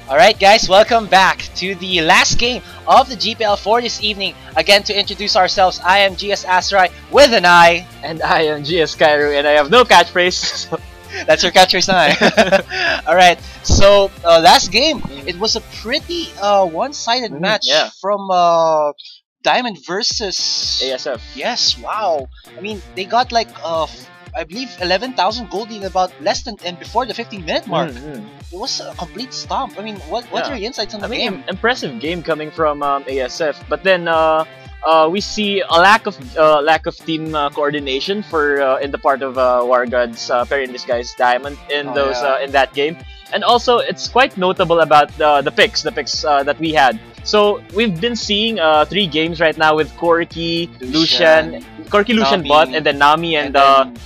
Alright guys, welcome back to the last game of the GPL for this evening. Again, to introduce ourselves, I am GS Asrai with an I. And I am GS Kairu, and I have no catchphrase. That's your catchphrase, I. Alright, so last game, it was a pretty one-sided match from Diamond versus ASF. Yes, wow. I mean, they got like I believe 11,000 gold in about less than and before the 15-minute mark. It was a complete stomp. I mean, what are your insights on the game? Impressive game coming from ASF, but then we see a lack of team coordination for in the part of Wargod's pair in disguise Diamond in in that game, and also it's quite notable about the picks that we had. So we've been seeing 3 games right now with Corki, Lucian bot, and then Nami and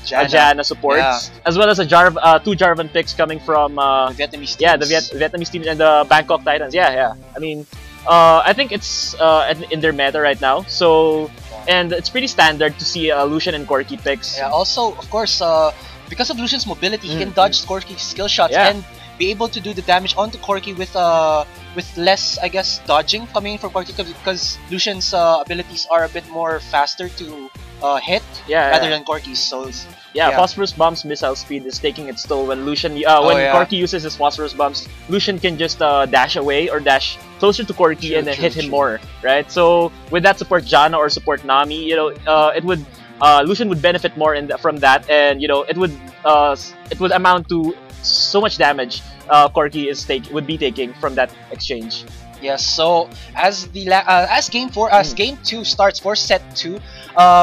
Jana supports, as well as a 2 Jarvan picks coming from the Vietnamese teams. Yeah, the Vietnamese teams and the Bangkok Titans. Yeah. I mean, I think it's in their meta right now. So, and it's pretty standard to see Lucian and Corki picks. Yeah. Also, of course, because of Lucian's mobility, he can dodge Corki's skill shots and be able to do the damage onto Corki with less, I guess, dodging coming in from Corki, because Lucian's abilities are a bit more faster to hit rather than Corki's. So Phosphorus Bomb's missile speed is taking its toll when Corki uses his Phosphorus Bombs. Lucian can just dash away or dash closer to Corki and hit him more, right? So with that support Jana or support Nami, it would Lucian would benefit more from that, and it would amount to so much damage Corki would be taking from that exchange. Yes, so as game 2 starts for set 2,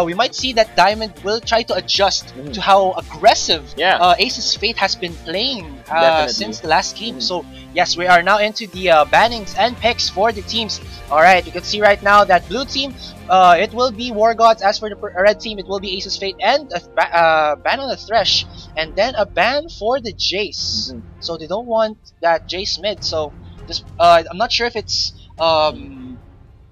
we might see that Diamond will try to adjust to how aggressive Ace's Fate has been playing since the last game. So yes, we are now into the bannings and picks for the teams. Alright, you can see right now that blue team, it will be War Gods. As for the red team, it will be Ace's Fate and a ban on the Thresh, and then a ban for the Jace. So they don't want that Jace mid. So this, I'm not sure if it's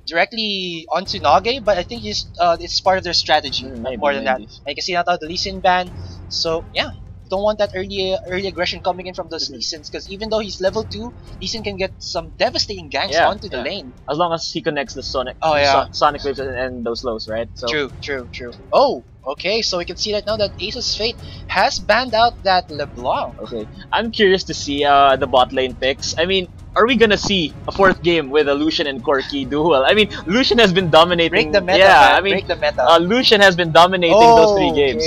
directly onto Nage, but I think it's part of their strategy more than that. And you can see now the Lee Sin ban. So yeah, don't want that early aggression coming in from those Lee Sins, because even though he's level 2, Lee Sin can get some devastating ganks onto the lane. As long as he connects the Sonic Waves and those lows, right? So True. Oh, okay, so we can see right now that Ace's Fate has banned out that LeBlanc. Okay, I'm curious to see the bot lane picks. I mean, are we gonna see a 4th game with a Lucian and Corki duel? I mean, Lucian has been dominating. Break the meta, break the meta. Lucian has been dominating those 3 games.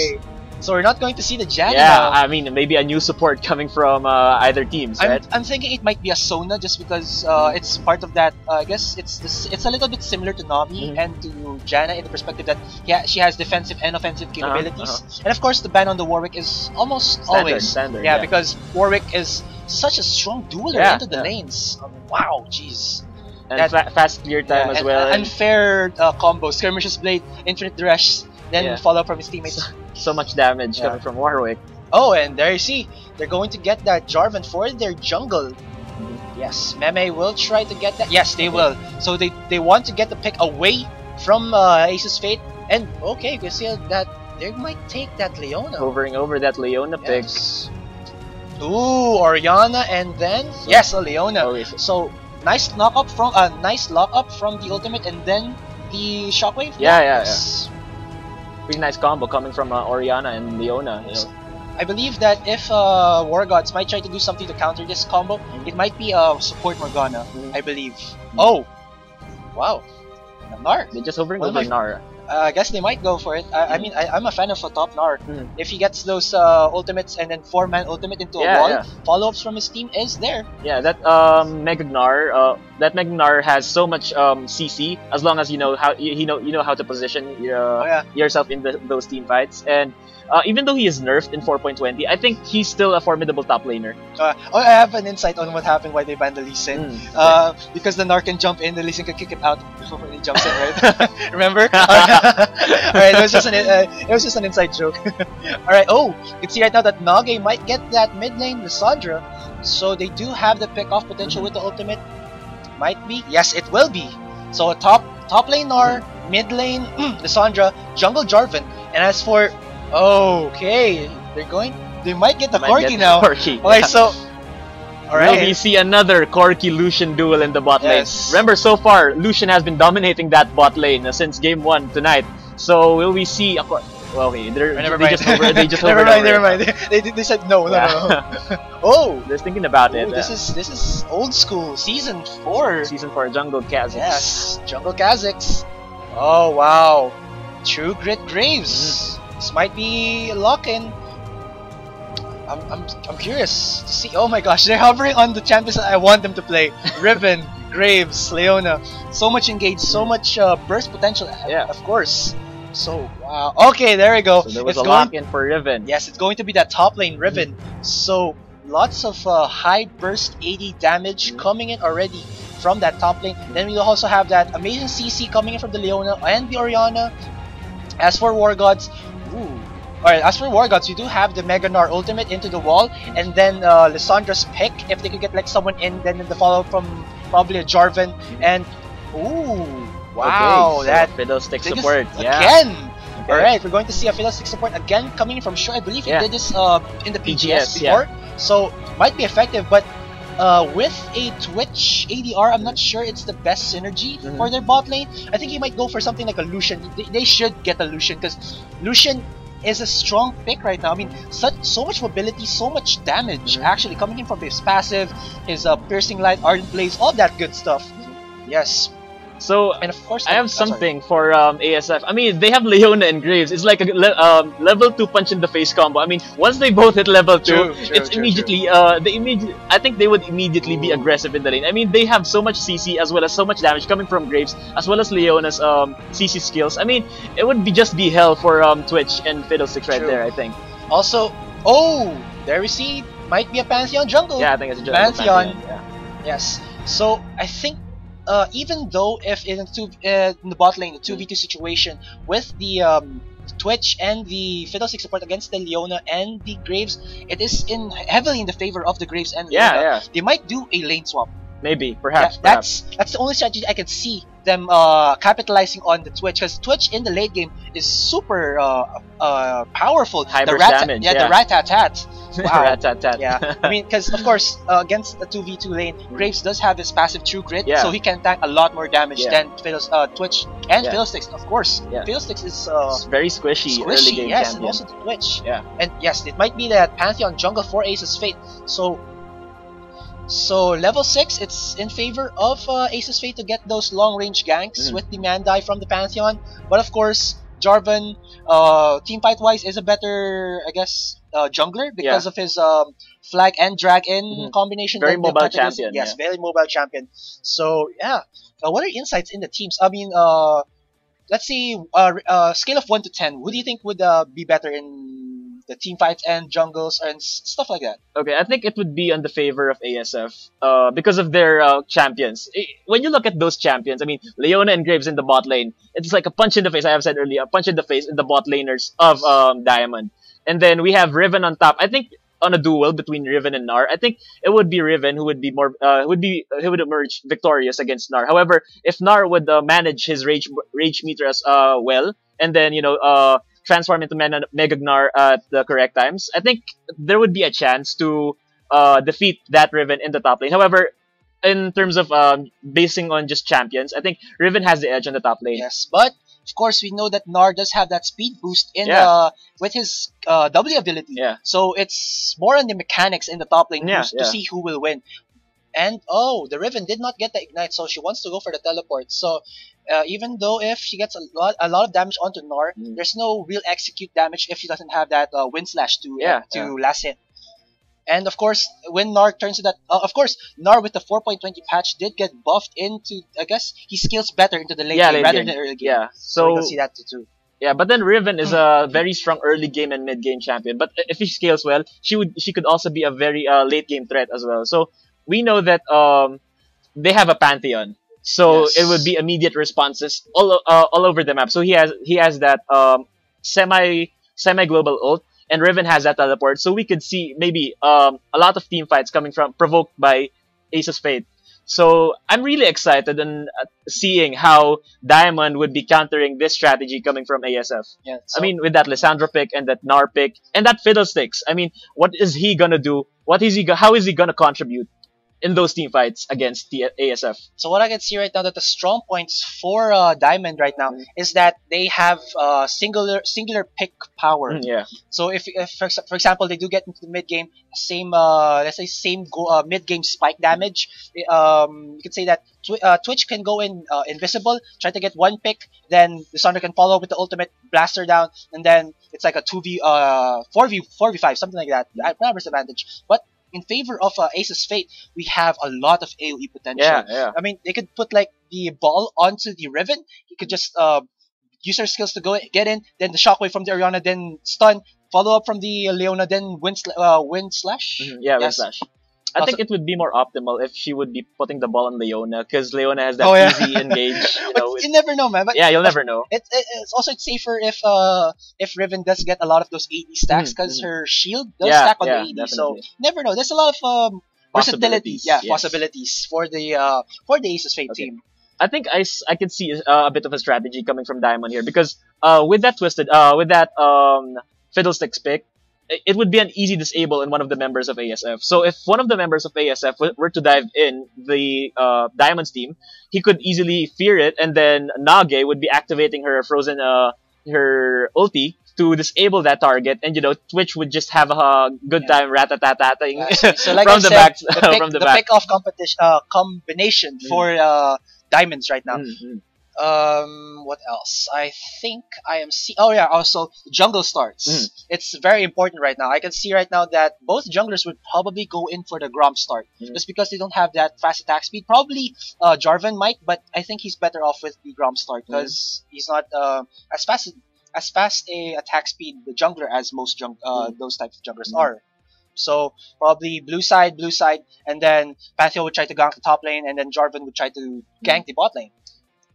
So we're not going to see the Jana. I mean, maybe a new support coming from either teams, right? I'm thinking it might be a Sona, just because it's part of that. I guess it's a little bit similar to Nami and to Jana in the perspective that she has defensive and offensive capabilities. And of course, the ban on the Warwick is almost always standard. Because Warwick is such a strong dueler into the lanes. Wow, jeez. And fast clear time as well. Unfair combo, Skirmisher's Blade, Infinite Thresh, then follow up from his teammates. So much damage coming from Warwick. Oh, and there you see, they're going to get that Jarvan for their jungle. Yes, Meme will try to get that. Yes, they will. So they want to get the pick away from Ace's Fate. And okay, you can see that they might take that Leona. Hovering over that Leona pick. Ooh, Orianna, and then a Leona. So nice lockup from the ultimate, and then the shockwave. Pretty nice combo coming from Orianna and Leona. I believe that if War Gods might try to do something to counter this combo, it might be a support Morgana. I believe. Oh, wow, Gnar. They're just hovering over Gnar. I guess they might go for it. I mean, I'm a fan of a top Gnar. If he gets those ultimates and then 4-man ultimate into a wall, follow-ups from his team is there. Yeah, that Mega Gnar, has so much CC, as long as you know how to position yourself in those team fights. And even though he is nerfed in 4.20, I think he's still a formidable top laner. I have an insight on what happened, why they banned the Lee Sin. Because the Gnar can jump in, the Lee Sin can kick it out before he jumps in, right? Remember? Alright, it was just an inside joke. Alright, you can see right now that Nage might get that mid lane, Lissandra. So they do have the pick off potential with the ultimate. Might be. Yes, it will be. So top lane Gnar, mid lane Lissandra, jungle Jarvan. And as for they might get the Corki now. Corki. Okay, so All Will we right. see another Corki Lucian duel in the bot lane? Yes. Remember, so far Lucian has been dominating that bot lane since game 1 tonight. So will we see a well, okay, Never they mind. just they just never hovered mind. over Never it. mind. They said no. No. Yeah. No. Oh. Just thinking about it. Ooh, this is old school. Season 4. Season 4 Jungle Kha'Zix. Yes. Jungle Kha'Zix. Oh wow. True Grit Graves. This might be a lock-in. I'm curious to see. Oh my gosh, they're hovering on the champions that I want them to play. Riven, Graves, Leona. So much engaged, so much burst potential. Yeah. Of course. So wow. Okay, there we go. So there was It's a lock-in for Riven. Yes, it's going to be that top lane Riven. So lots of high burst AD damage coming in already from that top lane. Then we also have that amazing CC coming in from the Leona and the Orianna. As for War Gods, alright, as for War Gods, you do have the Mega Gnar ultimate into the wall, and then Lissandra's pick, if they could get like someone in, then the follow from probably a Jarvan, and wow, okay, so that Fiddlestick support, again. Okay. Alright, we're going to see a Fiddlestick support again coming in from Sure. I believe he did this in the PGS before, so might be effective, but with a Twitch ADR, I'm not sure it's the best synergy for their bot lane. I think he might go for something like a Lucian. They should get a Lucian, because Lucian is a strong pick right now. I mean, so much mobility, so much damage actually coming in from his passive, his piercing light, ardent blaze, all that good stuff. Yes. So, and of course, I have something for ASF. I mean, they have Leona and Graves. It's like a level 2 punch in the face combo. I mean, once they both hit level 2, it's immediately I think they would immediately be aggressive in the lane. I mean, they have so much CC as well as so much damage coming from Graves as well as Leona's CC skills. I mean, it would just be hell for Twitch and Fiddlesticks right there, I think. Also, there we see might be a Pantheon jungle. Yeah, I think it's a jungle Pantheon. Yeah. Yes. So I think even though if in the bot lane, the 2v2 situation with the Twitch and the Fiddlestick support against the Leona and the Graves, it is heavily in the favor of the Graves and Leona. They might do a lane swap. Maybe, perhaps. That's the only strategy I can see them capitalizing on the Twitch, because Twitch in the late game is super powerful. High burst damage. The rat-tat-tat. Wow. Rat-tat-tat. Yeah. I mean, because of course against the 2v2 lane, Graves does have his passive True Grit, so he can tank a lot more damage than Twitch and Fiddlesticks. Of course, Fiddlesticks is it's very squishy early game yes, champion. and also the Twitch. Yeah. And yes, it might be that Pantheon jungle for Ace's Fate. So level 6, it's in favor of Ace's Fate to get those long-range ganks with the Mandai from the Pantheon. But of course, Jarvan, teamfight-wise, is a better, I guess, jungler because of his flag and drag-in combination. Very mobile champion. Yes, very mobile champion. So yeah, what are your insights in the teams? I mean, let's see, scale of 1 to 10. Who do you think would be better in the team fights and jungles and stuff like that? Okay, I think it would be on the favor of ASF because of their champions. When you look at those champions, I mean, Leona and Graves in the bot lane, it's like a punch in the face, I have said earlier, a punch in the face in the bot laners of Diamond. And then we have Riven on top. I think on a duel between Riven and Gnar, I think it would be Riven who would be more who would emerge victorious against Gnar. However, if Gnar would manage his rage meter as well, and then transform into Mega Gnar at the correct times, I think there would be a chance to defeat that Riven in the top lane. However, in terms of basing on just champions, I think Riven has the edge on the top lane. Yes, but of course we know that Gnar does have that speed boost in with his W ability. Yeah. So it's more on the mechanics in the top lane to see who will win. And the Riven did not get the ignite, so she wants to go for the teleport. So even though if she gets a lot of damage onto Gnar, there's no real execute damage if she doesn't have that wind slash to last hit. And of course, when Gnar turns to that, of course, Gnar with the 4.20 patch did get buffed into, I guess, he scales better into the late game rather than early game. Yeah, so we can see that too. Yeah, but then Riven is a very strong early game and mid game champion. But if she scales well, she could also be a very late game threat as well. So we know that they have a Pantheon, so it would be immediate responses all over the map. So he has that semi global ult, and Riven has that teleport. So we could see maybe a lot of team fights provoked by Ace's Fate. So I'm really excited and seeing how Diamond would be countering this strategy coming from ASF. Yeah, I mean, with that Lissandra pick and that Gnar pick and that Fiddlesticks. I mean, what is he gonna do? How is he gonna contribute in those team fights against the ASF. So what I can see right now that the strong points for Diamond right now is that they have singular pick power. Yeah. So if for example they do get into the mid game, same let's say same mid game spike damage. You could say that Twitch can go in invisible, try to get one pick, then the Thunder can follow with the ultimate blaster down, and then it's like a 4v5, something like that. Numbers advantage, but in favor of Ace's Fate, we have a lot of AoE potential. Yeah. I mean, they could put like the ball onto the Riven. He could just use her skills to get in, then the shockwave from the Orianna, then stun, follow up from the Leona, then wind slash. Yeah, wind slash. I think it would be more optimal if she would be putting the ball on Leona, because Leona has that easy engage. You never know, man. But yeah, you'll never know. It's also safer if Riven does get a lot of those AD stacks, because her shield does stack on the AD. Definitely. So never know. There's a lot of versatility, possibilities for the Ace's Fate team. I think I could see a bit of a strategy coming from Diamond here, because with that Fiddlesticks pick, it would be an easy disable in one of the members of ASF. So if one of the members of ASF were to dive in the Diamond's team, he could easily fear it, and then Nage would be activating her frozen her ulti to disable that target, and Twitch would just have a good time rat-a-tat-tatting so like from the back. The pick off combination for Diamonds right now. What else? I think I am also jungle starts. It's very important right now. I can see right now that both junglers would probably go in for the Grom start, just because they don't have that fast attack speed. Probably Jarvan might, but I think he's better off with the Grom start, because he's not as fast a attack speed the jungler as most those types of junglers are. So probably blue side, and then Pantheon would try to gank the top lane, and then Jarvan would try to gank the bot lane.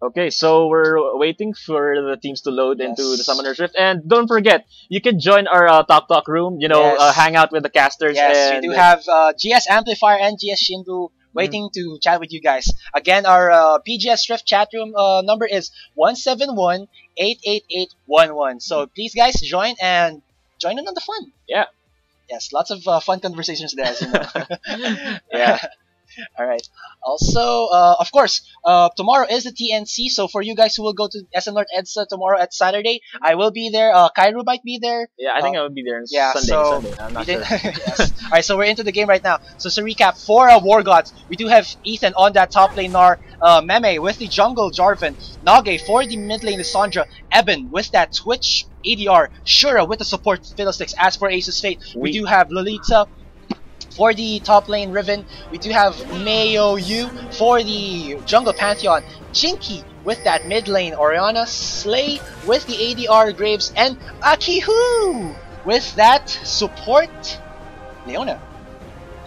Okay, so we're waiting for the teams to load into the Summoner's Rift, and don't forget, you can join our talk room. Hang out with the casters. Yes, and we do have GS Amplifier and GS Shinbu waiting to chat with you guys. Again, our PGS Rift chat room number is 171-88811. So please, guys, join in on the fun. Yeah. Yes, lots of fun conversations there, as you know. Yeah. All right. Also, of course, tomorrow is the TNC. So for you guys who will go to SM North EDSA tomorrow at Saturday, I will be there. Kairu might be there. Yeah, I think I will be there on Sunday. I'm not sure. Yes. All right, so we're into the game right now. So to recap, for War Gods, we do have Ethan on that top lane, Meme with the jungle Jarvan, Nage for the mid lane Lissandra, Eben with that Twitch ADR, Shura with the support Fiddlesticks. As for Ace's Fate, we do have Lolita for the top lane Riven. We do have Mayo Yu for the jungle Pantheon, Jinky with that mid lane Orianna, Slay with the ADR Graves, and Akihu with that support Leona.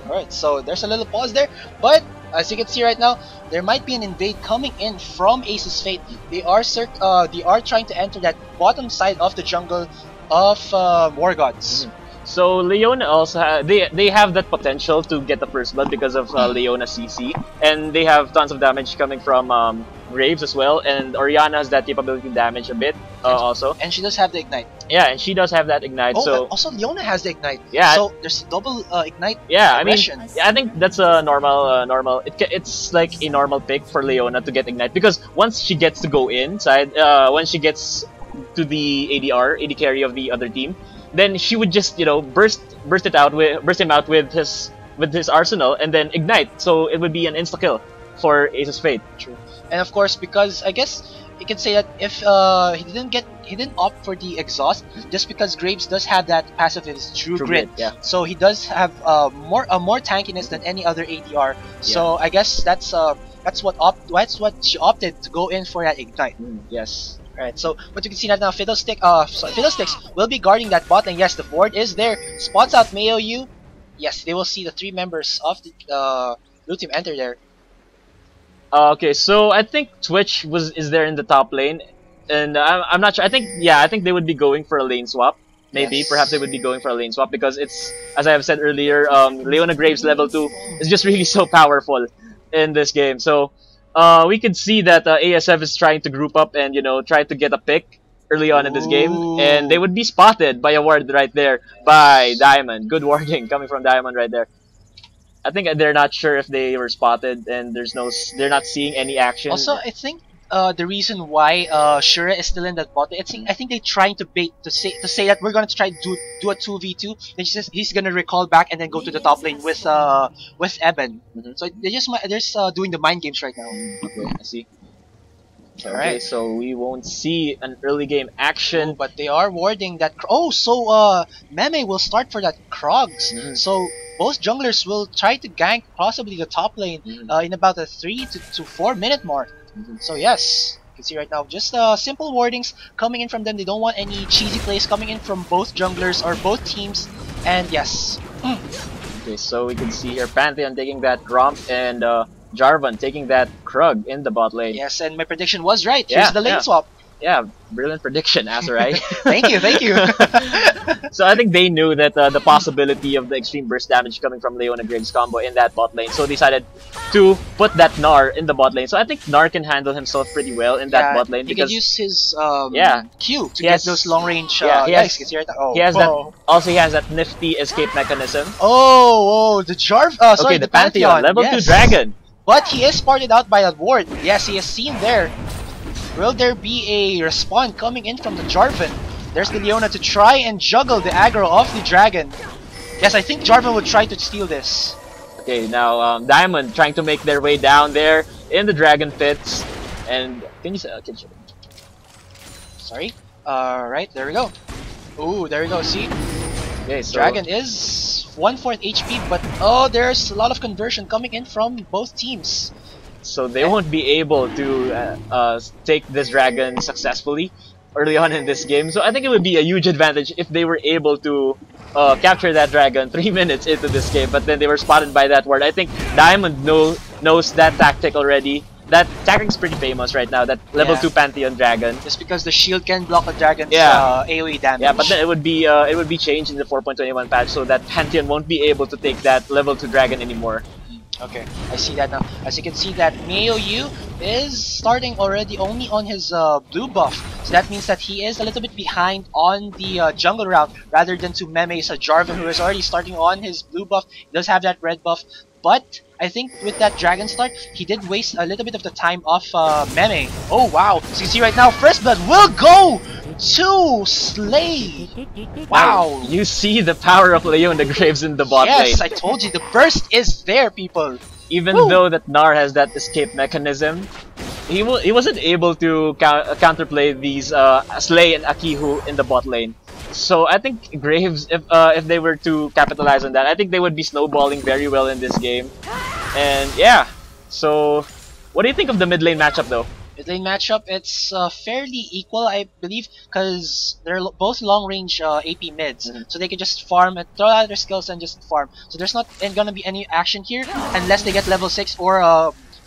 Alright, so there's a little pause there, but as you can see right now, there might be an invade coming in from Ace's Fate. They are trying to enter that bottom side of the jungle of War Gods. So Leona also they have that potential to get the first blood because of Leona CC, and they have tons of damage coming from Graves as well, and Orianna has that capability to damage a bit also. And she does have the ignite. Yeah, and she does have that ignite. Oh, so also Leona has the ignite. Yeah. So there's double ignite. Yeah, aggression. I think that's a normal. It's like a normal pick for Leona to get ignite, because once she gets to go inside, when she gets to the AD carry of the other team, then she would just burst him out with his arsenal, and then ignite. So it would be an insta kill for Ace's Fate. True. And of course, because I guess you can say that if he didn't opt for the exhaust, just because Graves does have that passive of his True Grit. Yeah. So he does have more tankiness than any other ADR. So I guess that's what she opted to go in for that ignite. Yes. Alright, so what you can see right now, Fiddlesticks will be guarding that bot lane. Yes, the board is there. Spots out Mayo Yu. Yes, they will see the 3 members of the blue team enter there. Okay, so I think Twitch is there in the top lane, and I'm not sure. I think they would be going for a lane swap. Maybe, perhaps they would be going for a lane swap, because it's, as I have said earlier, Leona Graves level 2 is just really so powerful in this game. So we could see that ASF is trying to group up and try to get a pick early on in this game, and they would be spotted by a ward right there by Diamond. Good warding coming from Diamond right there. I think they're not sure if they were spotted, and they're not seeing any action. Also, I think the reason why Shura is still in that bot, I think they're trying to bait to say that we're gonna try to do a 2v2. Then he's gonna recall back and then go to the top lane with Eben. So they're just doing the mind games right now. Okay, I see. Okay, Alright. so we won't see an early game action. But they are warding that. Meme will start for that Krogs. So both junglers will try to gank possibly the top lane in about a 3 to 4 minute mark. So yes, you can see right now just simple wardings coming in from them. They don't want any cheesy plays coming in from both junglers or both teams. And yes. Okay, so we can see here Pantheon taking that Gromp and Jarvan taking that Krug in the bot lane. Yes, and my prediction was right. Here's the lane swap. Yeah, brilliant prediction, Azurai. Thank you. So I think they knew that the possibility of the extreme burst damage coming from Leona Graves combo in that bot lane, so decided to put that Gnar in the bot lane. So I think Gnar can handle himself pretty well in that bot lane. He because can use his Q to get those long range. He has that nifty escape mechanism. The the Pantheon. Level 2 dragon. But he is spotted out by that ward. Yes, he is seen there. Will there be a respawn coming in from the Jarvan? There's the Leona to try and juggle the aggro of the dragon. Yes, I think Jarvan would try to steal this. Okay, now Diamond trying to make their way down there in the dragon pits. And can you show? Sorry. Right, there we go. Ooh, there we go. See? Okay, so Dragon is 1/4 HP, but there's a lot of conversion coming in from both teams. So they won't be able to take this dragon successfully early on in this game. So I think it would be a huge advantage if they were able to capture that dragon 3 minutes into this game. But then they were spotted by that ward. I think Diamond knows that tactic already. That tactic's pretty famous right now. That level 2 Pantheon dragon. Just because the shield can block a dragon's AoE damage. Yeah, but then it would be changed in the 4.21 patch so that Pantheon won't be able to take that level 2 dragon anymore. Okay, I see that now. As you can see that Maoyu is starting already only on his blue buff. So that means that he is a little bit behind on the jungle route rather than to Meme's Jarvan, who is already starting on his blue buff. He does have that red buff. But I think with that dragon start, he did waste a little bit of the time off Meme. Oh wow, so you see right now, First Blood will go to Slay. Wow. You see the power of Leona Graves in the bot lane. Yes, I told you, the burst is there, people. Even though that Gnar has that escape mechanism, he wasn't able to counterplay these Slay and Akihu in the bot lane. So I think Graves, if they were to capitalize on that, I think they would be snowballing very well in this game. And yeah, so what do you think of the mid lane matchup though? Mid lane matchup, it's fairly equal, I believe, because they're both long range AP mids, so they can just farm and throw out their skills and just farm. So there's not gonna be any action here unless they get level 6 or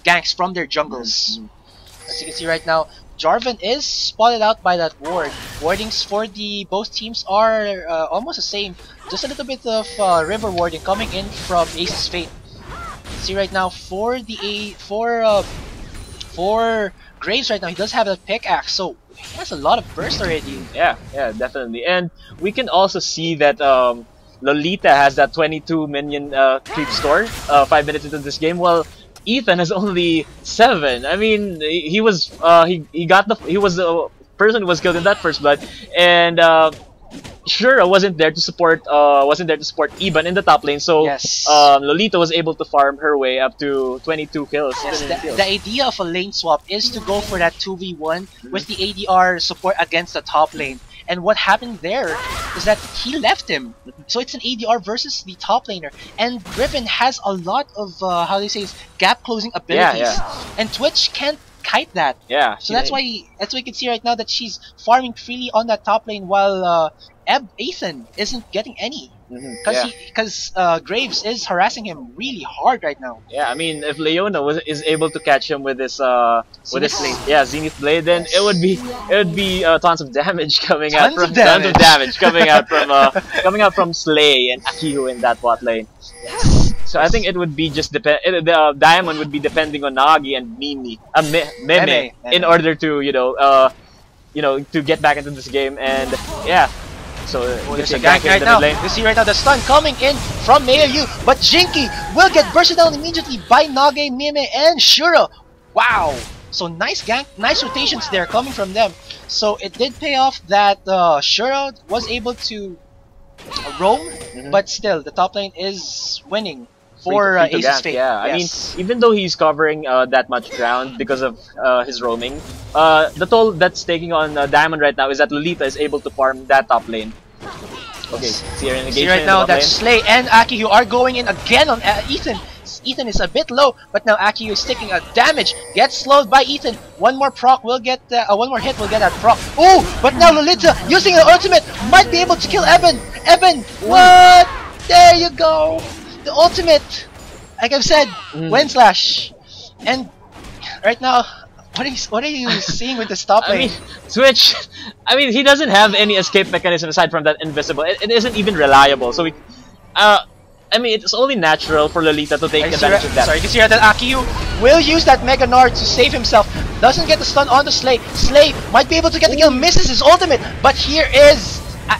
ganks from their jungles. As you can see right now, Jarvan is spotted out by that ward. Wardings for the both teams are almost the same. Just a little bit of river warding coming in from Ace's Fate. See right now for Graves right now, he does have a pickaxe, so he has a lot of burst already. Yeah, definitely. And we can also see that Lolita has that 22 minion creep score 5 minutes into this game, while Ethan has only 7. I mean, he was the person who was killed in that First Blood, and Shura wasn't there to support Iban in the top lane, so Lolita was able to farm her way up to 22 kills. Yes, the idea of a lane swap is to go for that 2v1 with the ADR support against the top lane. And what happened there is that he left him. So it's an ADR versus the top laner. And Griffin has a lot of, gap closing abilities. And Twitch can't kite that. Yeah. So that's why you can see right now that she's farming freely on that top lane while Ethan isn't getting any. Because Graves is harassing him really hard right now. Yeah, I mean, if Leona is able to catch him with this Zenith Blade, then it would be tons of damage coming out from Slay and Akihu in that bot lane. Yes. So I think it would be just the Diamond would be depending on Nagi and Meme in order to to get back into this game. And yeah, So there's a gank right now. You see right now the stun coming in from Mayu, but Jinky will get bursted down immediately by Nage, Mime, and Shura. Wow! So nice gank, nice rotations there coming from them. So it did pay off that Shura was able to roam, but still the top lane is winning for Ace's Fate. Yeah, yes. I mean, even though he's covering that much ground because of his roaming, the toll that's taking on Diamond right now is that Lolita is able to farm that top lane. Okay, see her engagement. See right now that Slay and Aki who are going in again on Ethan. Ethan is a bit low, but now Aki is taking a damage. Gets slowed by Ethan. One more proc will get one more hit will get that proc. Oh, but now Lolita using the ultimate might be able to kill Evan. Evan, what? There you go. The ultimate, like I've said, wind slash. And right now, what are you seeing with the top lane? I mean, Switch. I mean, he doesn't have any escape mechanism aside from that invisible. It isn't even reliable. So I mean, it's only natural for Lolita to take advantage of that. Sorry, you can see that Akiyu will use that Mega Nard to save himself. Doesn't get the stun on the Slay. Slay might be able to get the kill, misses his ultimate. But here is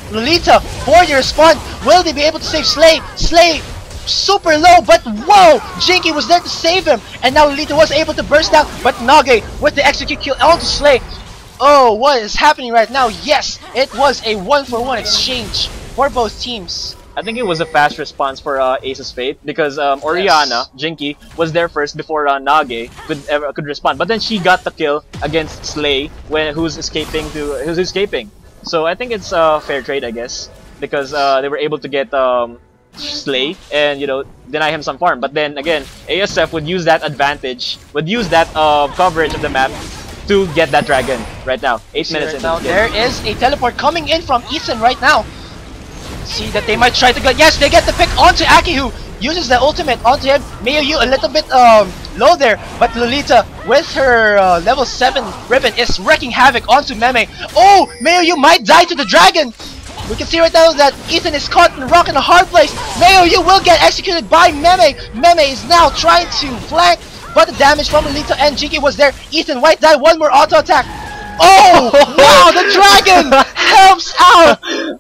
Lolita for the respawn. Will they be able to save Slay? Slay super low, but whoa! Jinky was there to save him. And now Lolita was able to burst down. But Nage with the execute kill onto Slay. Oh, what is happening right now? Yes, it was a 1-for-1 exchange for both teams. I think it was a fast response for Ace's Fate because Oriana, Jinky, was there first before Nage could respond. But then she got the kill against Slay who's escaping. So I think it's a fair trade, I guess, because they were able to get Slay and deny him some farm. But then again, ASF would use that advantage, would use that coverage of the map to get that dragon right now. 8 minutes in. Now there is a teleport coming in from Ethan right now. See that they might try to get. Yes, they get the pick onto Aki, who uses the ultimate onto him. Mayu a little bit low there, but Lolita with her level 7 ribbon is wreaking havoc onto Meme. Oh, Mayu might die to the dragon. We can see right now that Ethan is caught in a rock in a hard place. Mayu will get executed by Meme. Meme is now trying to flank, but the damage from Lolita and Jinky was there. Ethan might die. One more auto attack. Oh, wow, the dragon helps out.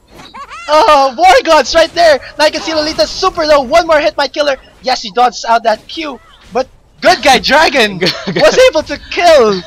Oh, War Gods right there! Now you can see Lolita super low. One more hit might kill her. Yes, he dodged out that Q, but good guy Dragon was able to kill.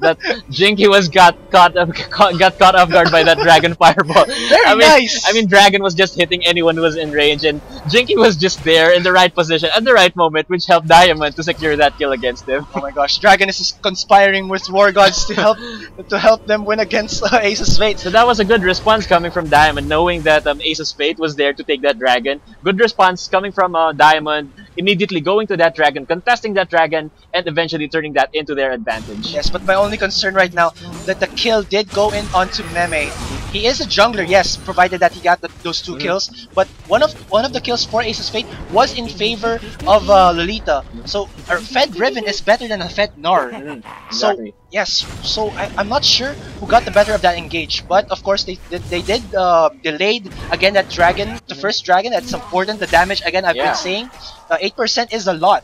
That Jinky got caught off guard by that Dragon Fireball. Very nice. I mean, Dragon was just hitting anyone who was in range, and Jinky was just there in the right position at the right moment, which helped Diamond to secure that kill against him. Oh my gosh, Dragon is conspiring with War Gods to help them win against Ace's Fate. So that was a good response coming from Diamond, knowing that Ace's Fate was there to take that Dragon. Good response coming from Diamond, immediately going to that Dragon, contesting that Dragon, and eventually turning that into their advantage. Yes, but my only concern right now that the kill did go in onto Meme. He is a jungler, yes, provided that he got those 2 kills. But one of the kills for Ace's Fate was in favor of Lolita. So our Fed Riven is better than a Fed Gnar. Exactly. So yes, so I'm not sure who got the better of that engage. But of course they did delayed again that dragon, the first dragon. That's important. The damage again I've been saying, 8% is a lot.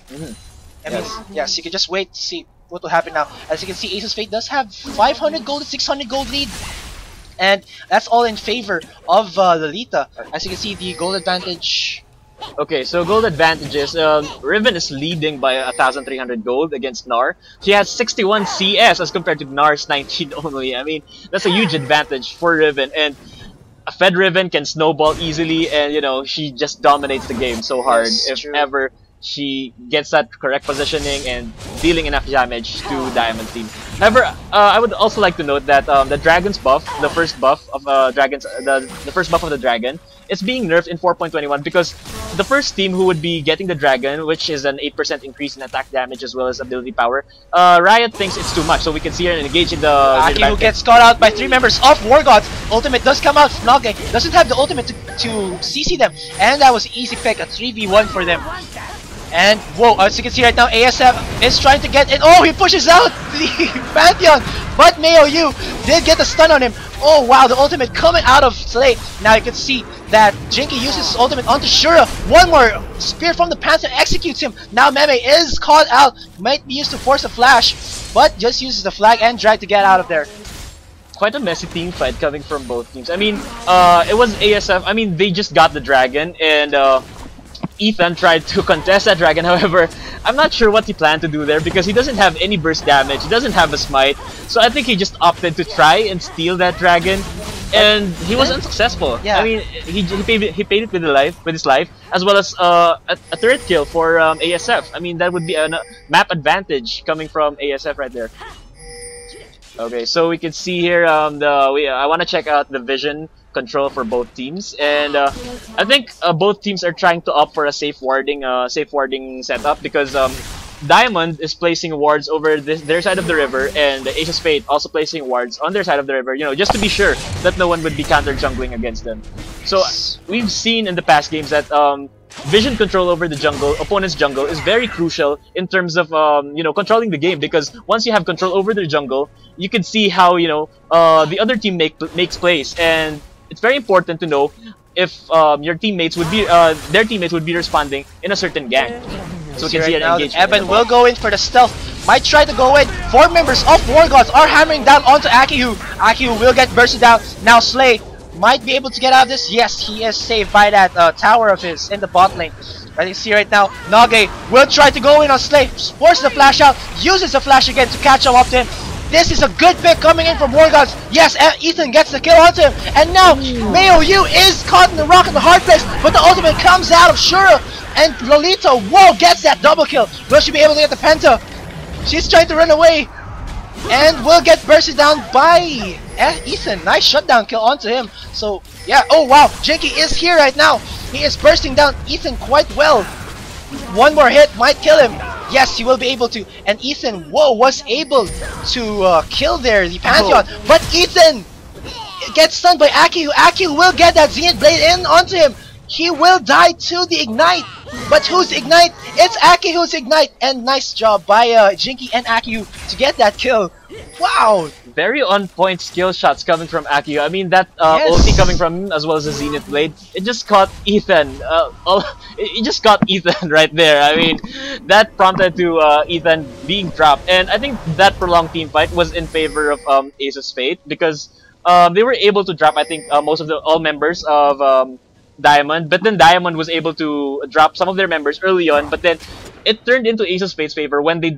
I mean, yes, you can just wait to see what will happen now. As you can see, Ace's Fate does have 500 gold to 600 gold lead. And that's all in favor of Lolita. As you can see, the gold advantage. Okay, so gold advantages. Riven is leading by 1,300 gold against Gnar. She has 61 CS as compared to Gnar's 19 only. I mean, that's a huge advantage for Riven. And a Fed Riven can snowball easily, and she just dominates the game so hard if ever she gets that correct positioning and dealing enough damage to Diamond team. However, I would also like to note that the Dragon's buff, the first buff of the first buff of the Dragon, is being nerfed in 4.21 because the first team who would be getting the Dragon, which is an 8% increase in attack damage as well as ability power, Riot thinks it's too much, so we can see her engage in the Aki who gets caught out by 3 members of War Gods. Ultimate does come out. Nage doesn't have the ultimate to CC them, and that was an easy pick, a 3v1 for them. And whoa, as you can see right now, ASF is trying to get in. Oh, he pushes out the Pantheon, but Mayu did get the stun on him. Oh wow, the ultimate coming out of Slay. Now you can see that Jinky uses his ultimate onto Shura. One more spear from the Pantheon executes him. Now Meme is caught out. Might be used to force a flash, but just uses the flag and drag to get out of there. quite a messy team fight coming from both teams. I mean, it was ASF. I mean, they just got the dragon, and Ethan tried to contest that dragon. However, I'm not sure what he planned to do there because he doesn't have any burst damage. He doesn't have a smite. So I think he just opted to try and steal that dragon, and he was unsuccessful. Yeah. I mean, he paid it with his life, as well as a turret kill for ASF. I mean, that would be a map advantage coming from ASF right there. Okay, so we can see here I want to check out the vision control for both teams, and I think both teams are trying to opt for a safe warding setup because Diamond is placing wards over their side of the river, and the Ace of Spades also placing wards on their side of the river, you know, just to be sure that no one would be counter jungling against them. So we've seen in the past games that vision control over the opponent's jungle is very crucial in terms of you know, controlling the game, because once you have control over their jungle, you can see how, you know, the other team makes plays, and it's very important to know if your teammates would be their teammates would be responding in a certain gank. So we can see an engagement. Evan will go in for the stealth. Might try to go in. 4 members of War Gods are hammering down onto Akihu. Akihu will get bursted down. Now Slay might be able to get out of this. Yes, he is saved by that tower of his in the bot lane. As you see right now, Nage will try to go in on Slay. Forces the flash out. Uses the flash again to catch up to him. This is a good pick coming in from War Gods. Yes, Ethan gets the kill onto him. And now, Mayo Yu is caught in the rock in the hard place. But the ultimate comes out of Shura. And Lolita, whoa, gets that double kill. Will she be able to get the penta? She's trying to run away. And will get bursted down by Ethan. Nice shutdown kill onto him. So, yeah, oh wow, Jinky is here right now. He is bursting down Ethan quite well. One more hit might kill him. Yes, he will be able to. And Ethan, whoa, was able to kill there the Pantheon. But Ethan gets stunned by Akihu. Akihu will get that Zenith Blade in onto him. He will die to the Ignite. But whose Ignite? It's Akihu's Ignite. And nice job by Jinky and Akihu to get that kill. Wow. Very on point skill shots coming from Akihu. I mean, that ulti coming from him as well as the Zenith Blade, it just caught Ethan. It just caught Ethan right there. I mean, that prompted to Ethan being dropped. And I think that prolonged team fight was in favor of Ace of Spades because they were able to drop, I think, most of all members of Diamond, but then Diamond was able to drop some of their members early on, but then it turned into Ace of Spades' favor when they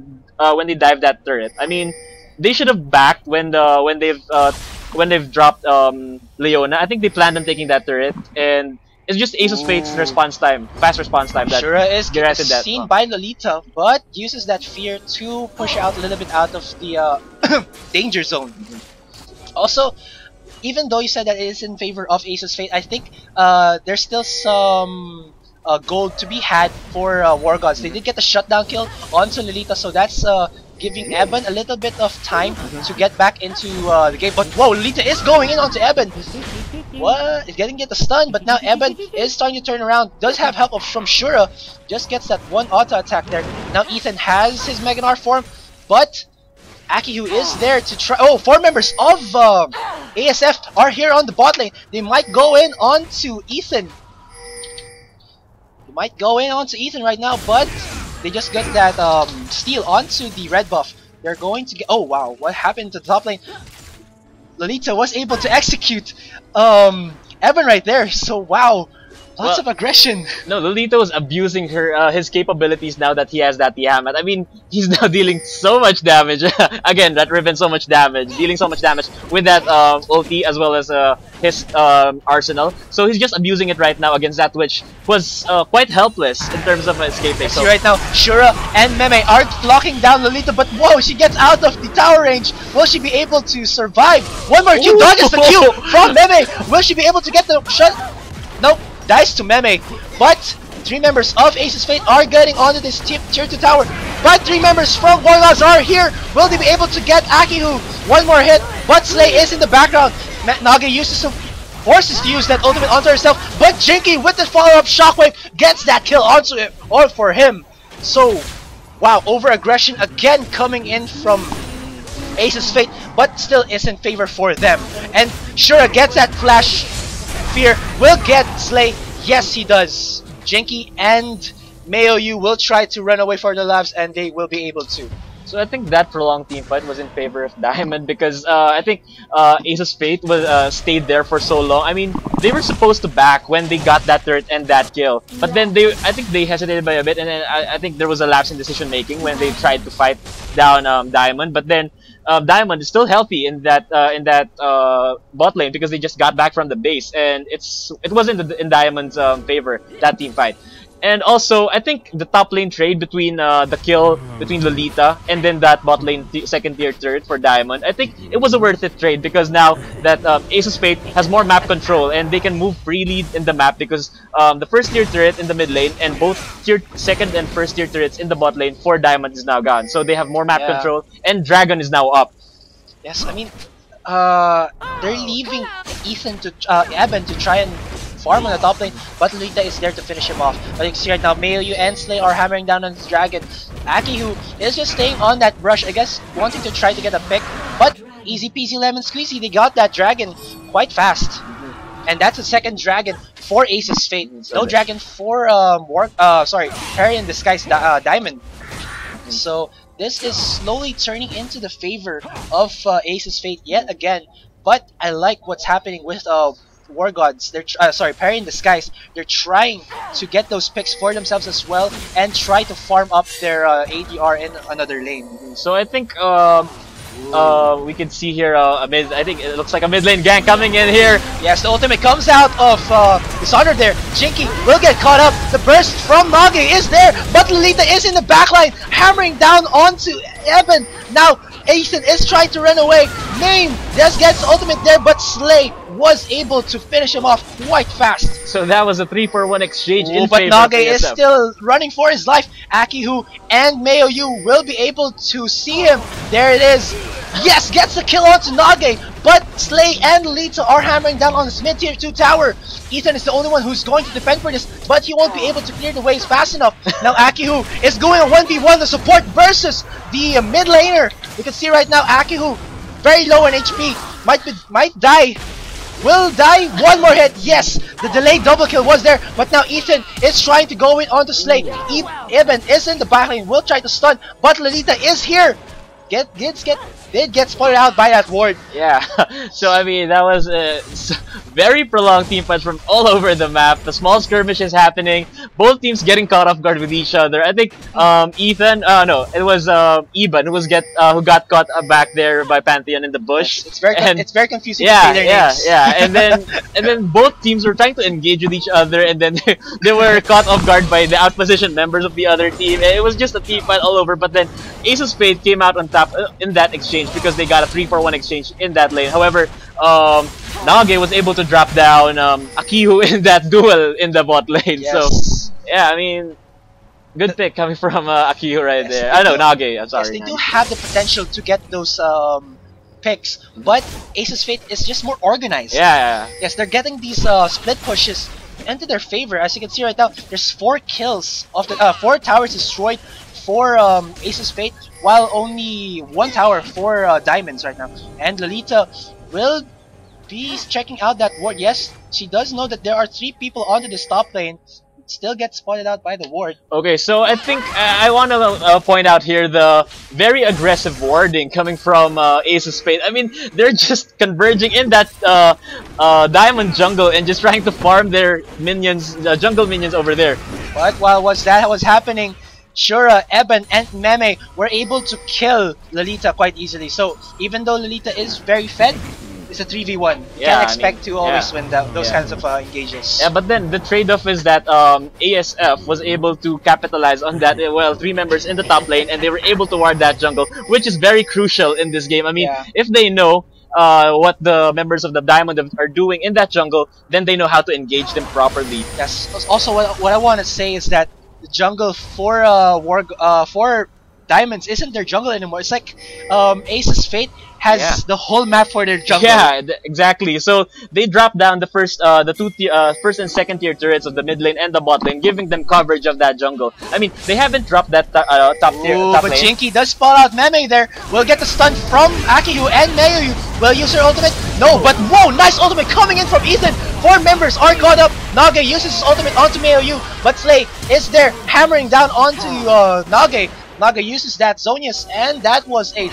dived that turret. I mean, they should have backed when they've dropped Leona. I think they planned on taking that turret, and it's just Ace of Spades' response time, fast response time. That Shura is seen by Lolita, but uses that fear to push out a little bit out of the danger zone. Also, even though you said that it is in favor of Ace's Fate, I think there's still some gold to be had for War Gods. They did get the shutdown kill onto Lolita, so that's giving Eben a little bit of time to get back into the game. But whoa, Lolita is going in onto Eben. What? It's getting the stun, but now Eben is starting to turn around. Does have help from Shura. Just gets that one auto attack there. Now Ethan has his Meganar form, but Akihu is there to try. Oh, 4 members of ASF are here on the bot lane. They might go in onto Ethan. They might go in onto Ethan right now, but they just get that steal onto the red buff. They're going to get. Oh wow, what happened to the top lane? Lolita was able to execute Evan right there. So wow. Lots of aggression. No, Lolita was abusing his capabilities now that he has that Tiamat. I mean, he's now dealing so much damage. Again, that Riven so much damage, dealing so much damage with that ulti as well as his arsenal. So he's just abusing it right now against that, which was quite helpless in terms of escaping. So right now, Shura and Meme are locking down Lolita, but whoa, she gets out of the tower range. Will she be able to survive? One more Q, dodges the Q from Meme. Will she be able to get the shot? Nope. Dies to Meme, but 3 members of Ace's Fate are getting onto this tier 2 tower. But 3 members from War Gods are here. Will they be able to get Akihu? One more hit, but Slay is in the background. Nage uses some forces to use that ultimate onto herself, but Jinky with the follow-up shockwave gets that kill onto him or for him. So, wow, over aggression again coming in from Ace's Fate, but still is in favor for them. And Shura gets that flash. Fear will get Slay. Yes, he does. Jinky and Mayo Yu will try to run away for their lives, and they will be able to. So I think that prolonged team fight was in favor of Diamond because I think Ace's Fate was stayed there for so long. I mean, they were supposed to back when they got that turret and that kill, but then I think they hesitated by a bit, and then I think there was a lapse in decision making when they tried to fight down Diamond. But then Diamond is still healthy in that bot lane because they just got back from the base, and it wasn't in Diamond's favor, that team fight. And also, I think the top lane trade between the kill between Lolita and then that bot lane second tier turret for Diamond, I think it was a worth it trade because now that Ace's Fate has more map control and they can move freely in the map because the first tier turret in the mid lane and both second and first tier turrets in the bot lane for Diamond is now gone. So they have more map control and Dragon is now up. Yes, I mean, they're leaving Ethan to Eben to try and farm on the top lane, but Lolita is there to finish him off. But you can see right now, Mayu and Slay are hammering down on his dragon. Aki, who is just staying on that brush, I guess, wanting to try to get a pick, but easy peasy lemon squeezy, they got that dragon quite fast. And that's a second dragon for Ace's Fate. No dragon for Perry in Disguise Diamond. So this is slowly turning into the favor of Ace's Fate yet again. But I like what's happening with War Gods. They're Perry in Disguise. They're trying to get those picks for themselves as well and try to farm up their ADR in another lane. So I think we can see here I think it looks like a mid lane gank coming in here. Yes, the ultimate comes out of Dishonored there. Jinky will get caught up. The burst from Nage is there, but Lolita is in the backline, hammering down onto Eben. Now Ethan is trying to run away. Main just gets ultimate there, but Slay was able to finish him off quite fast. So that was a 3-for-1 exchange in but favor Nage of ASF. is still running for his life. Akihu and Mayu will be able to see him. There it is. Yes, gets the kill onto Nage, but Slay and Lolita are hammering down on his mid-tier 2 tower. Ethan is the only one who's going to defend for this, but he won't be able to clear the waves fast enough. Now Akihu is going a 1v1 the support versus the mid laner. You can see right now Akihu very low in HP, might die. Will die. One more hit. Yes, the delayed double kill was there, but now Ethan is trying to go in onto Slay. Eben is in the backlane, will try to stun, but Lolita is here. Did get spotted out by that ward. Yeah, so I mean that was a very prolonged team fights from all over the map. The small skirmishes happening, both teams getting caught off guard with each other. I think Ethan, no, it was Eben who got caught back there by Pantheon in the bush. Yes, it's very confusing to say their names. And then both teams were trying to engage with each other, and then they were caught off guard by the outpositioned members of the other team. It was just a team fight all over. But then Ace's Fate came out on top in that exchange because they got a 3-for-1 exchange in that lane. However, Nage was able to drop down Akihu in that duel in the bot lane. Yes. So yeah, I mean, good pick coming from Akihu right there. I know Nage. I'm sorry. Yes, they do have the potential to get those picks, but Ace's Fate is just more organized. Yeah. Yes, they're getting these split pushes into their favor. As you can see right now, there's 4 kills of the 4 towers destroyed for Ace's Fate, while only 1 tower for Diamonds right now. And Lolita will be checking out that ward. Yes, she does know that there are 3 people onto this top lane. Still gets spotted out by the ward. Okay, so I think I want to point out here the very aggressive warding coming from Ace's Fate. I mean, they're just converging in that Diamond jungle and just trying to farm their minions, jungle minions over there. But while that was happening, Shura, Eben, and Meme were able to kill Lolita quite easily. So even though Lolita is very fed, it's a 3v1. You can't expect to always win those kinds of engages. Yeah, but then the trade-off is that ASF was able to capitalize on that. Well, 3 members in the top lane, and they were able to ward that jungle, which is very crucial in this game. I mean, if they know what the members of the Diamond are doing in that jungle, then they know how to engage them properly. Yes. Also, what I want to say is that the jungle for for Diamonds isn't their jungle anymore. It's like Ace's Fate has the whole map for their jungle. Yeah, exactly. So they dropped down the first first and second tier turrets of the mid lane and the bot lane, giving them coverage of that jungle. I mean, they haven't dropped that top but lane. Jinky does spot out Meme there. Will get the stun from Akihu and Mayu. Will use her ultimate. No, but whoa, nice ultimate coming in from Ethan. 4 members are caught up. Nage uses his ultimate onto Mayu, but Slay is there hammering down onto Nage. Naga uses that Zonius, and that was a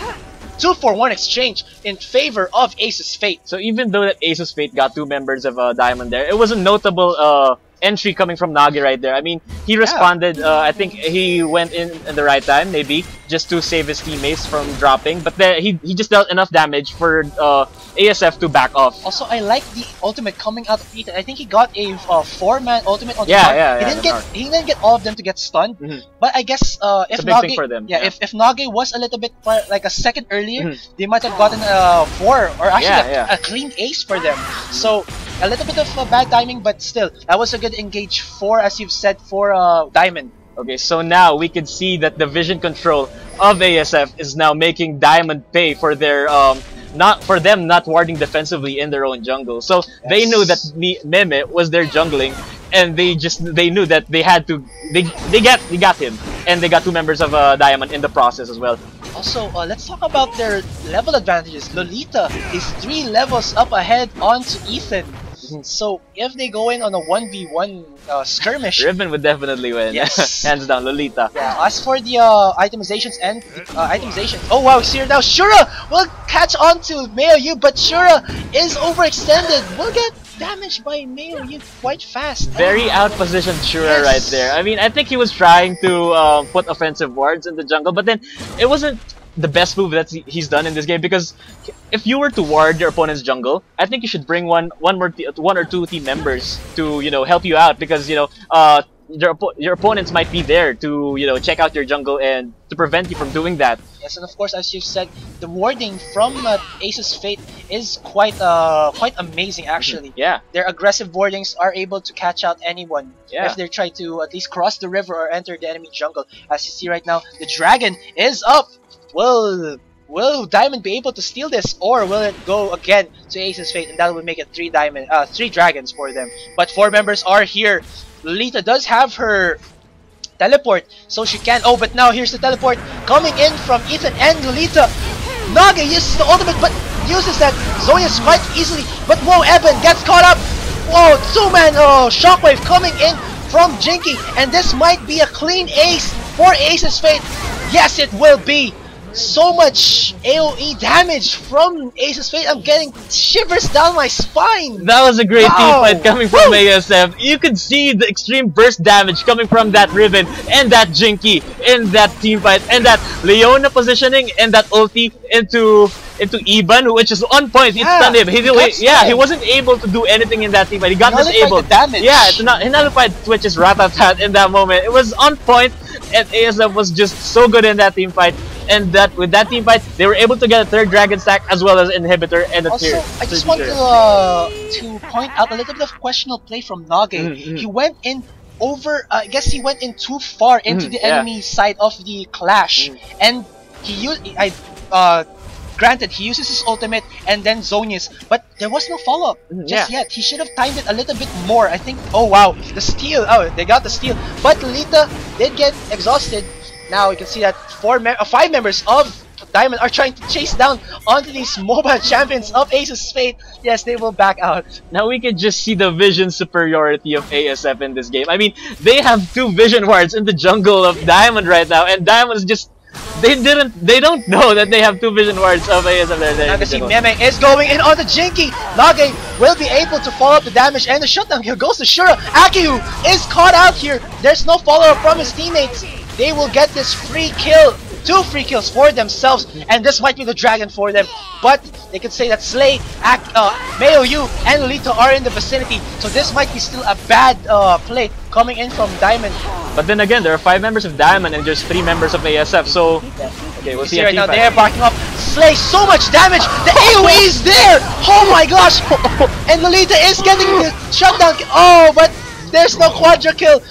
2-for-1 exchange in favor of Ace's Fate. So even though that Ace's Fate got 2 members of Diamond there, it was a notable entry coming from Nagi right there. I mean, he responded, I think he went in at the right time, maybe, just to save his teammates from dropping. But then he just dealt enough damage for ASF to back off. Also, I like the ultimate coming out of Ethan. I think he got a 4-man ultimate on he didn't get all of them to get stunned. But I guess if Nagi, for them. if Nagi was a little bit like a second earlier, they might have gotten a 4 or actually a clean ace for them. So a little bit of bad timing, but still, that was a good engage 4, as you've said, for Diamond. Okay, so now we can see that the vision control of ASF is now making Diamond pay for their not warding defensively in their own jungle. So they knew that Meme was their jungling, and they knew that they had to they got him, and they got 2 members of Diamond in the process as well. Also, let's talk about their level advantages. Lolita is 3 levels up ahead onto Ethan. So if they go in on a 1v1 skirmish, Riven would definitely win. Yes. Hands down, Lolita. Yeah, as for the itemizations and oh wow, see now Shura will catch on to Maoyu, but Shura is overextended. Will get damaged by Maoyu quite fast. Very out-positioned Shura right there. I mean, I think he was trying to put offensive wards in the jungle, but then it wasn't the best move that he's done in this game, because if you were to ward your opponent's jungle, I think you should bring one or two team members to help you out, because your opponents might be there to check out your jungle and to prevent you from doing that. Yes, and of course, as you've said, the warding from Ace's Fate is quite amazing actually. Yeah. Their aggressive wardings are able to catch out anyone if they try to at least cross the river or enter the enemy jungle. As you see right now, the dragon is up. Will Diamond be able to steal this, or will it go again to Ace's Fate, and that will make it 3 dragons for them? But 4 members are here. Lolita does have her teleport, so she can. Oh, but now here's the teleport coming in from Ethan and Lolita. Naga uses the ultimate, but uses that Zonius quite easily. But whoa, Evan gets caught up. Whoa, 2-man shockwave coming in from Jinky, and this might be a clean ace for Ace's Fate. Yes, it will be. So much AoE damage from Ace's Fate. I'm getting shivers down my spine. That was a great teamfight coming from ASF. You could see the extreme burst damage coming from that Riven and that Jinky in that teamfight, and that Leona positioning and that ulti into Iban, which is on point. He stunned him. He wasn't able to do anything in that teamfight. He got disabled. He nullified Twitch's Ratatat in that moment. It was on point, and ASF was just so good in that teamfight. And with that team fight, they were able to get a 3rd dragon stack as well as inhibitor and a tier. I just want to point out a little bit of questionable play from Nage. He went in over. I guess he went in too far into the enemy side of the clash, and he used. Granted, he uses his ultimate and then Zonius, but there was no follow-up just yet. He should have timed it a little bit more. I think. Oh wow, the steal! Oh, they got the steal, but Lolita did get exhausted. Now you can see that 5 members of Diamond are trying to chase down onto these mobile champions of Ace's Fate. Yes, they will back out. Now we can just see the vision superiority of ASF in this game. I mean, they have 2 vision wards in the jungle of Diamond right now, and Diamond's just they don't know that they have 2 vision wards of ASF there. Now you can see Meme is going in on the Jinky. Nage will be able to follow up the damage, and the shutdown here goes to Shura. Akihu is caught out here. There's no follow-up from his teammates. They will get this free kill, 2 free kills for themselves, and this might be the dragon for them. But they could say that Slay, Maoyu, and Lolita are in the vicinity, so this might be still a bad play coming in from Diamond. But then again, there are 5 members of Diamond and just 3 members of ASF, so okay, we'll see right now. They are barking up. Slay, so much damage. The AoE is there. Oh my gosh! And Lolita is getting the shutdown. Oh, but there's no quadra kill.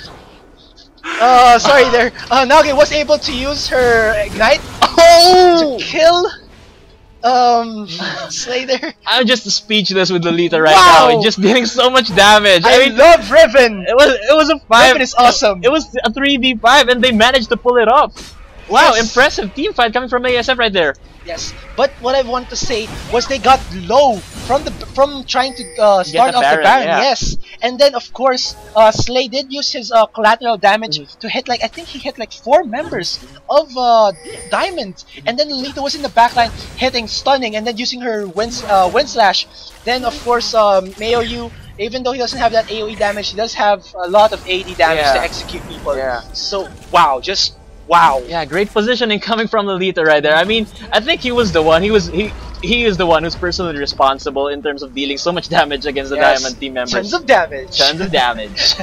Sorry there. Nage was able to use her ignite to kill Slay there. I'm just speechless with Lolita right now. Just dealing so much damage. I love Riven. It was a 5. Riven is awesome. It was a 3v5 and they managed to pull it off. Wow, impressive team fight coming from ASF right there. Yes, but what I want to say was they got low from trying to start off the Baron. Yes, And then of course, Slay did use his collateral damage to hit like I think he hit like 4 members of Diamond. And then Lolita was in the backline hitting, stunning, and then using her wind slash. Then of course, Maoyu, even though he doesn't have that AoE damage, he does have a lot of AD damage to execute people. So wow, just wow. Yeah, great positioning coming from Lolita right there. I mean, I think he was the one. He is the one who's personally responsible in terms of dealing so much damage against the Diamond team members. Tons of damage. Tons of damage.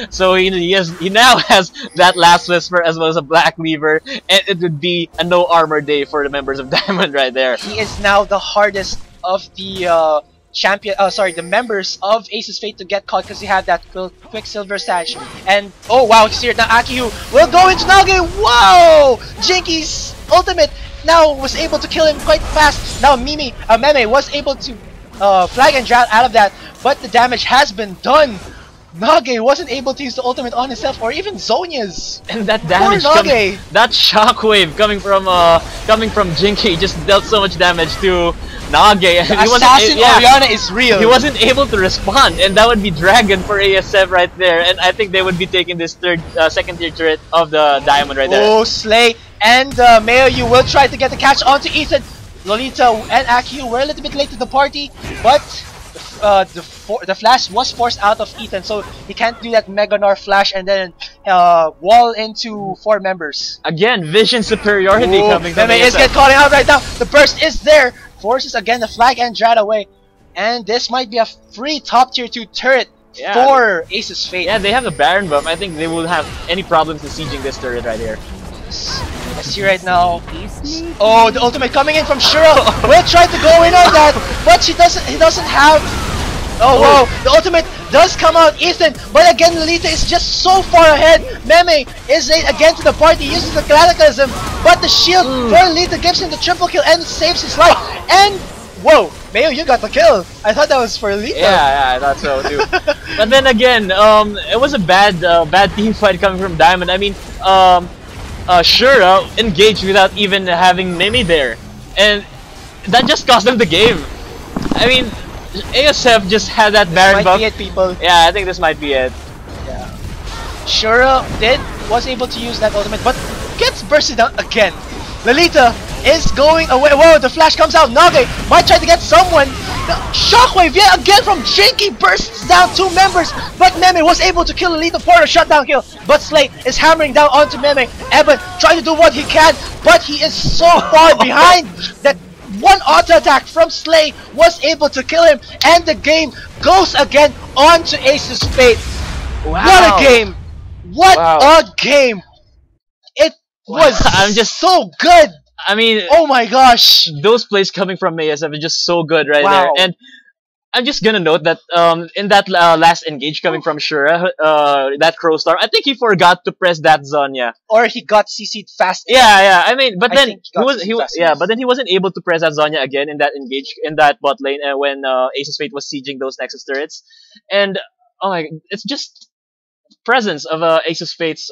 So he now has that last whisper as well as a black lever, and it would be a no armor day for the members of Diamond right there. He is now the hardest of the the members of Aces Fate to get caught because he had that Quicksilver Sash. And oh wow, you see it now. Akiyu will go into Nage. Whoa! Jinky's ultimate now was able to kill him quite fast. Now Meme was able to flag and drought out of that, but the damage has been done. Nage wasn't able to use the ultimate on himself or even Zonya's. And that damage, that shockwave coming from Jinky just dealt so much damage to Nage. The assassin Oriana is real. He wasn't able to respond, and that would be Dragon for ASF right there. And I think they would be taking this second tier turret of the Diamond right there. Oh, Slay and Maoyu will try to get the catch onto Ethan. Lolita and Akiyu were a little bit late to the party, but the flash was forced out of Ethan, so he can't do that Mega Gnar flash and then wall into 4 members. Again, vision superiority coming from Meme is getting caught out right now. The burst is there. Forces again the flag and Drat away. And this might be a free top tier 2 turret for Aces Fate. Yeah, they have the Baron buff. I think they will have any problems in sieging this turret right here. I see right now. Oh, the ultimate coming in from Shura. Will try to go in on that, but he doesn't have. Oh whoa! The ultimate does come out, Ethan, but again Lolita is just so far ahead. Meme is late again to the party, uses the Cataclysm, but the shield for Lolita gives him the triple kill and saves his life. And whoa, Mayo, you got the kill. I thought that was for Lolita. Yeah, I thought so too. But then again, it was a bad team fight coming from Diamond. I mean, Shura engaged without even having Mimi there, and that just cost them the game. I mean, ASF just had that Baron buff. This might be it, people. Yeah, I think this might be it. Yeah. Shura was able to use that ultimate, but gets bursted out again. Lolita is going away. Whoa, the flash comes out. Nage might try to get someone. The shockwave yet again from Jinky bursts down 2 members, but Meme was able to kill Lolita for a shutdown kill. But Slay is hammering down onto Meme. Eben trying to do what he can, but he is so far behind that one auto attack from Slay was able to kill him, and the game goes again on to Aces Fate. Wow. What a game! What a game! It was I'm just so good! I mean, oh my gosh! Those plays coming from ASF are just so good right there. And I'm just gonna note that in that last engage coming from Shura, that Crow Storm, I think he forgot to press that Zonya. Or he got CC'd fast. Yeah. I mean, but then but then he wasn't able to press that Zonya again in that engage in that bot lane when Aces Fate was sieging those Nexus turrets. And oh my, it's just presence of Aces Fate's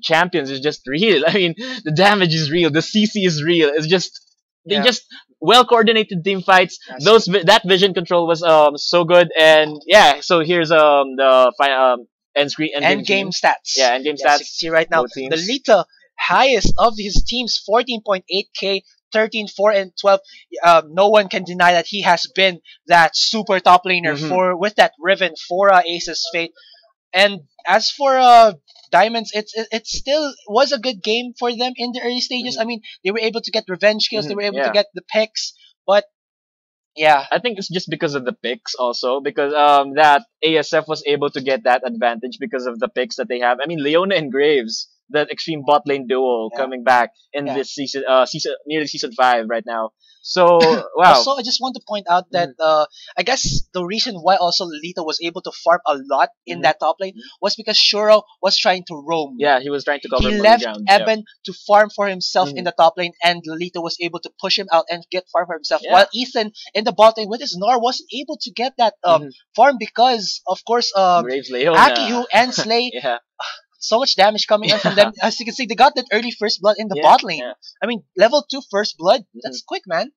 champions is just real. I mean, the damage is real, the CC is real. It's just they just well coordinated team fights. That vision control was so good. And yeah, so here's the end game stats. Yeah, end game stats. See right now, the Lolita highest of his teams, 14.8k, 13, 4, and 12. No one can deny that he has been that super top laner with that Riven for Aces Fate. And as for Diamonds, it still was a good game for them in the early stages. I mean, they were able to get revenge kills, they were able to get the picks, but yeah. I think it's just because of the picks also, because that ASF was able to get that advantage because of the picks that they have. I mean, Leona and Graves, that extreme bot lane duo coming back in this season, nearly season 5 right now. So wow. Also, I just want to point out that I guess the reason why also Lolita was able to farm a lot in that top lane was because Shuro was trying to roam. Yeah, he was trying to cover. He left Eben to farm for himself in the top lane, and Lolita was able to push him out and get farm for himself. While Ethan in the bot lane with his Gnar wasn't able to get that farm because, of course, Akiyu and Slay. So much damage coming in from them. As you can see, they got that early first blood in the bot lane. I mean, level 2 first blood. That's quick, man.